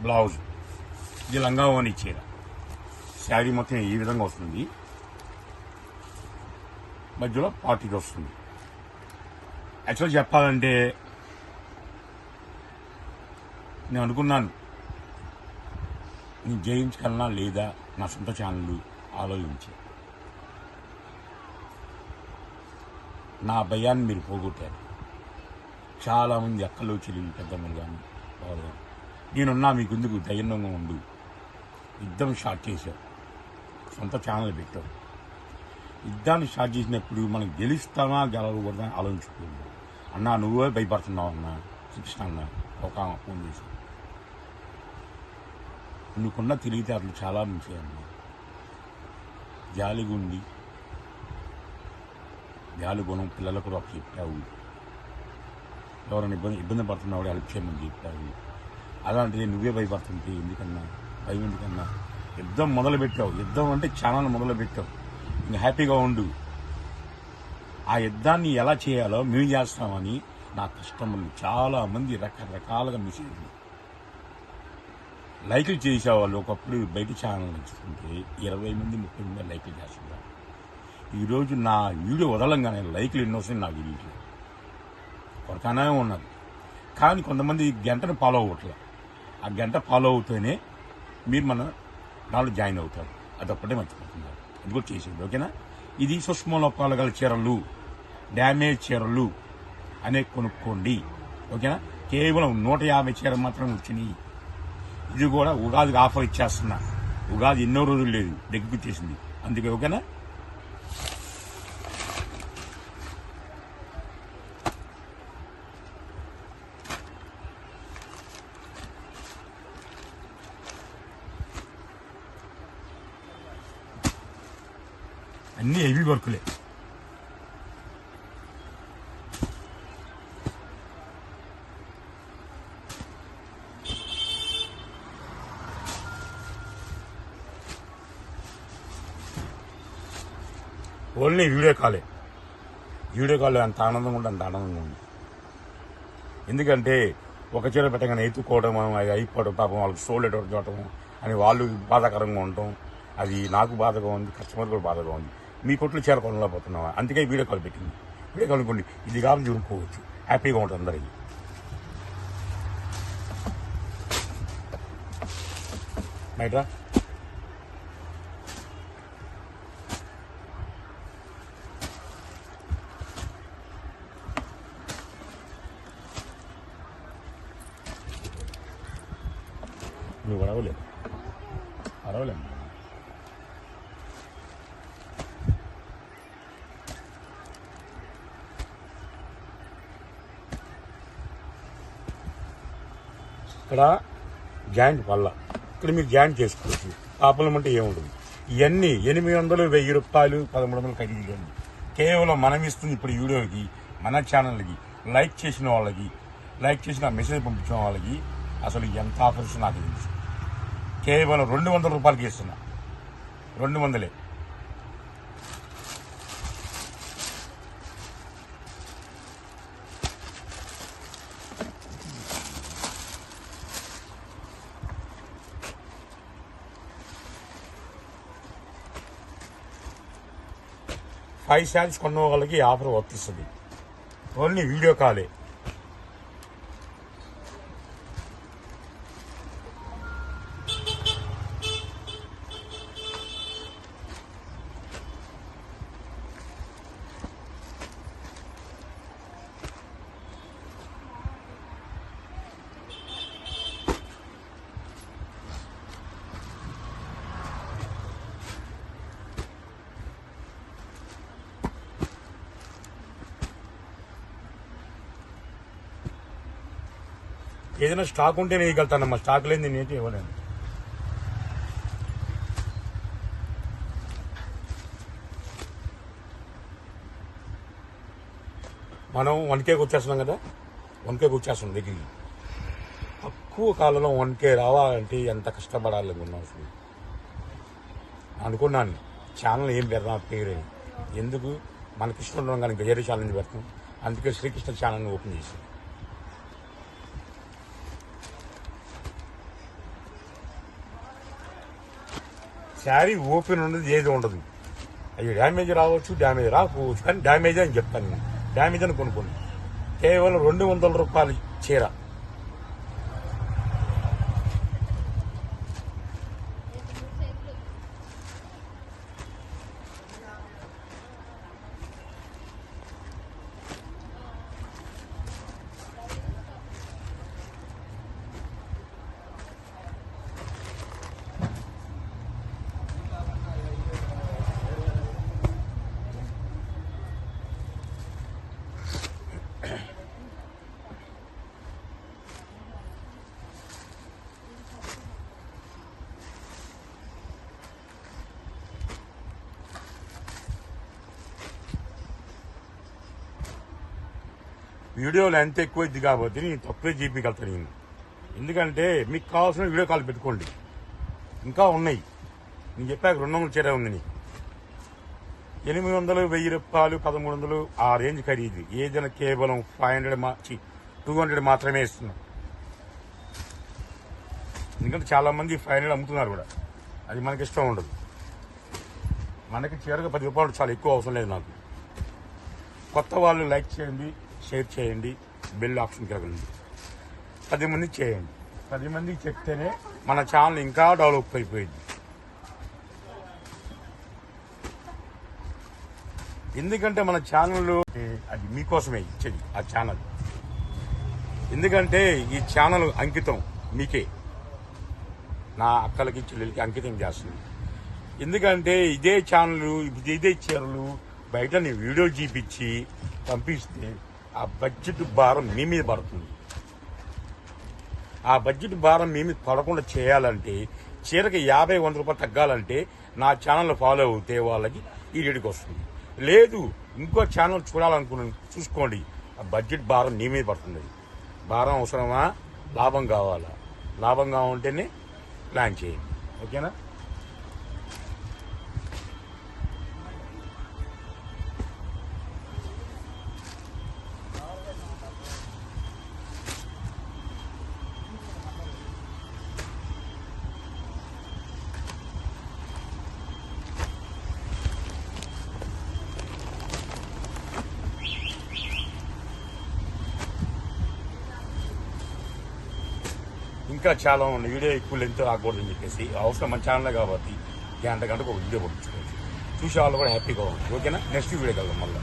Blouse, ఇది లంగావోని చీర. శారీ మొత్తం ఈ విధంగా వస్తుంది, మధ్యలో పార్టీకి వస్తుంది. యాక్చువల్ చెప్పాలంటే నేను అనుకున్నాను, నేను జయించగలనా లేదా నా సొంత ఛానల్ ఆలోచించి. నా భయాన్ని మీరు పోగొట్టారు. చాలామంది అక్కలు చెల్లెలు పెద్దమ్మలు కానీ వాళ్ళు కానీ నేనున్నా మీకు ఎందుకు ధైర్యంగా ఉండు, యుద్ధం స్టార్ట్ చేశావు, సొంత ఛానల్ పెట్టావు. యుద్ధాన్ని స్టార్ట్ చేసినప్పుడు మనం గెలుస్తామా గెలవకూడదని ఆలోచించుకోండి. అన్నా నువ్వే భయపడుతున్నావు అన్న కృష్ణ అన్న ఒక ఫోన్ చేసి. నువ్వుకున్న తెలివితేటలు చాలా మంచి అన్న, జాలిగుండి జాలి గుణం పిల్లలకు కూడా చెప్పావు. ఎవరైనా ఇబ్బంది పడుతున్నావు హెల్ప్ చేయమని చెప్పావు. అలాంటిది నువ్వే భయపడుతుంటే ఎందుకన్నా, భయం ఎందుకన్నా? యుద్ధం మొదలుపెట్టావు, యుద్ధం అంటే ఛానల్ మొదలుపెట్టావు, ఇంకా హ్యాపీగా ఉండు. ఆ యుద్ధాన్ని ఎలా చేయాలో మేము చేస్తామని నా కస్టమర్లు చాలామంది రకరకాలుగా మెసేజ్లు లైకులు చేసేవాళ్ళు. ఒకప్పుడు బయట ఛానల్ చూస్తుంటే 20 మంది 30 మంది లైకులు చేస్తున్నారు. ఈరోజు నా వీడియో వదలంగానే లైకులు ఎన్నో వస్తాయి నా వీడియోలో, కొరతానే ఉన్నది. కానీ కొంతమంది గంటను ఫాలో అవ్వట్లేదు. ఆ గంట ఫాలో అవుతూనే మీరు మన దాంట్లో జాయిన్ అవుతారు. అదొక్కటే మర్చిపోతున్నారు. అది కూడా చేసేది. ఓకేనా? ఇది సూక్ష్మ లోపాలు గల చీరలు, డ్యామేజ్ చీరలు అనే కొనుక్కోండి. ఓకేనా? కేవలం 150 చీరలు మాత్రం వచ్చినాయి. ఇది కూడా ఉగాదికి ఆఫర్ ఇచ్చేస్తున్నా. ఉగాది ఎన్నో రోజులు లేదు, దగ్గరికి వచ్చేసింది. అందుకే ఓకేనా? అన్నీ హెవీ వర్కులే. ఓన్లీ వీడియో కాలే. వీడియో కాల్ అంత ఆనందంగా ఉంటుంది, అంత ఆనందంగా ఉంది. ఎందుకంటే ఒక చీర పెట్టగానే ఎత్తుకోవడం, అది అయిపోవడం, పాపం వాళ్ళకి సోల్డ్ చూడటం అని వాళ్ళు బాధాకరంగా ఉండటం, అది నాకు బాధగా ఉంది, కస్టమర్ కూడా బాధగా ఉంది. మీ కొట్లు చీర కొనలేకపోతున్నావా? అందుకే వీడియో కాల్ పెట్టింది. వీడియో కాల్ అనుకోండి, ఇది కావాలి చూడుకోవచ్చు, హ్యాపీగా ఉంటుంది అందరికీ. బయట నువ్వు అరవలేదు, అరవలేదు. ఇక్కడ జాయింట్ వల్ల ఇక్కడ మీరు జాయింట్ చేసుకోవచ్చు. పాపలం అంటే ఏముంటుంది? ఇవన్నీ 800, 1000 రూపాయలు, 1300 ఖరీదు. కేవలం మనం ఇస్తుంది ఇప్పుడు వీడియోకి, మన ఛానల్కి లైక్ చేసిన వాళ్ళకి, లైక్ చేసిన మెసేజ్ పంపించిన వాళ్ళకి అసలు ఎంత ఆఫర్స్ నాకు తెలుసు. కేవలం 200 రూపాయలకి ఇస్తున్నా. 200. ఫైవ్ శారీస్ కొన్న వాళ్ళకి ఆఫర్ వర్తిస్తుంది. ఓన్లీ వీడియో కాలే. ఏదైనా స్టాక్ ఉంటే నేను ఇవ్వగలుగుతానమ్మా, స్టాక్ లేని నేనైతే ఇవ్వలేను. మనం 1Kకి వచ్చేస్తున్నాం కదా, 1Kకి వచ్చేస్తున్నాం దగ్గరికి. తక్కువ కాలంలో 1K రావాలంటే ఎంత కష్టపడాలి అసలు. అనుకున్నాను ఛానల్ ఏం పెడదాం పేరు, ఎందుకు మనకి ఇష్టం ఉండడం కానీ వేరే ఛానల్ పెడతాం. అందుకే శ్రీకృష్ణ ఛానల్ని ఓపెన్ చేశాను. శారీ ఓపెన్ ఉండదు, ఏది ఉండదు. అవి డ్యామేజ్ రావచ్చు, డ్యామేజ్ రాకపోవచ్చు, కానీ డ్యామేజ్ అని చెప్తాను నేను. డ్యామేజ్ అని కొనుక్కోండి. కేవలం 200 రూపాయలు చీర. వీడియోలు ఎంత ఎక్కువ ఇది కాబట్టి నేను తక్కువే జీపీగలుగుతాను నేను. ఎందుకంటే మీకు కావాల్సిన వీడియో కాల్ పెట్టుకోండి. ఇంకా ఉన్నాయి. నేను చెప్పాక 200 చీర ఉంది నీకు. 800, 1000 రూపాయలు, 1300 ఆ రేంజ్ ఖరీదు. ఏదైనా కేవలం 200 మాత్రమే ఇస్తున్నాం. ఎందుకంటే చాలా మంది 500 అమ్ముతున్నారు కూడా. అది మనకి ఇష్టం ఉండదు. మనకి చీరగా 10 రూపాయలు చాలా ఎక్కువ అవసరం లేదు నాకు. కొత్త వాళ్ళు లైక్ చేయండి, షేర్ చేయండి, బెల్ ఆప్షన్ కలగండి. 10 మందికి చేయండి. 10 మందికి చెప్తేనే మన ఛానల్ ఇంకా డెవలప్ అయిపోయింది. ఎందుకంటే మన ఛానల్ అది మీకోసమే ఇచ్చేది ఆ ఛానల్. ఎందుకంటే ఈ ఛానల్ అంకితం మీకే, నా అక్కలకి చెల్లెలకి అంకితం చేస్తుంది. ఎందుకంటే ఇదే ఛానల్, ఇదే చీరలు బయట నేను వీడియో చూపించి పంపిస్తే ఆ బడ్జెట్ భారం మీ మీద పడుతుంది. ఆ బడ్జెట్ భారం మీ మీద పడకుండా చేయాలంటే, చీరకి 50-100 రూపాయలు తగ్గాలంటే నా ఛానల్ ఫాలో అవుతే వాళ్ళకి ఈ రేటుకి వస్తుంది. లేదు ఇంకో ఛానల్ చూడాలనుకున్నాను, చూసుకోండి. ఆ బడ్జెట్ భారం నీ మీద పడుతుంది. భారం అవసరమా? లాభం కావాలా? లాభం కావాలంటేనే ప్లాన్ చేయండి. ఓకేనా? ఇంకా చాలా ఉంది. వీడియో ఎక్కువ లెంత్ రాకూడదని చెప్పేసి అవసరం మన ఛానల్ కాబట్టి గంటకు ఒక వీడియో పంపించుకోవచ్చు. చూసే వాళ్ళు కూడా హ్యాపీగా ఉంది. ఓకేనా? నెక్స్ట్ వీడియో కలుద్దాం మళ్ళీ.